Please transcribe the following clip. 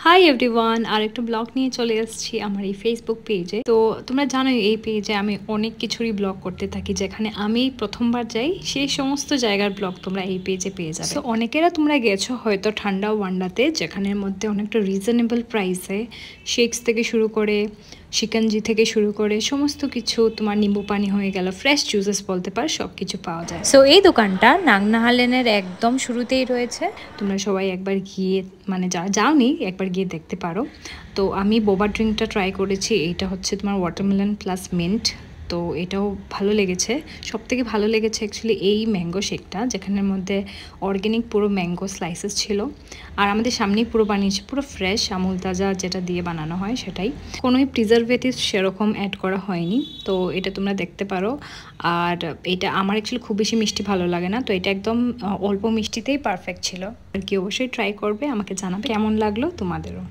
Hi everyone, আরেকটা blog নিয়ে চলে এসেছি আমার এই ফেসবুক পেজে। তো তোমরা জানোই এই পেজে আমি অনেক কিছুরই ব্লগ করতে থাকি। যেখানে আমি প্রথমবার যাই সেই সমস্ত জায়গার ব্লগ তোমরা এই পেজে পেয়ে যাবে। তো অনেকেরা তোমরা গেছো হয়তো ঠান্ডা ওয়ান্ডাতে, যেখানের মধ্যে অনেকটা রিজনেবল প্রাইসে শেকস থেকে শুরু করে শিকঞ্জি থেকে শুরু করে সমস্ত কিছু, তোমার নিম্বু পানি হয়ে গেল, ফ্রেশ জুসেস বলতে পার, সব কিছু পাওয়া যায়। সো এই দোকানটা নাংনাহা লেনের একদম শুরুতেই রয়েছে। তোমরা সবাই একবার গিয়ে, মানে যারা যাওনি একবার গিয়ে দেখতে পারো। তো আমি বোবা ড্রিঙ্কটা ট্রাই করেছি। এইটা হচ্ছে তোমার ওয়াটারমেলন প্লাস মিন্ট। তো এটাও ভালো লেগেছে। সবথেকে ভালো লেগেছে অ্যাকচুয়ালি এই ম্যাঙ্গো শেকটা, যেখানের মধ্যে অর্গ্যানিক পুরো ম্যাঙ্গো স্লাইসেস ছিল। আর আমাদের সামনেই পুরো বানিয়েছে, পুরো ফ্রেশ আমুল তাজা যেটা দিয়ে বানানো হয় সেটাই। কোনোই প্রিজারভেটিভ সেরকম অ্যাড করা হয়নি। তো এটা তোমরা দেখতে পারো। আর এটা আমার অ্যাকচুয়ালি খুব বেশি মিষ্টি ভালো লাগে না, তো এটা একদম অল্প মিষ্টিতেই পারফেক্ট ছিল। আর কি অবশ্যই ট্রাই করবে, আমাকে জানাবে কেমন লাগলো তোমাদেরও।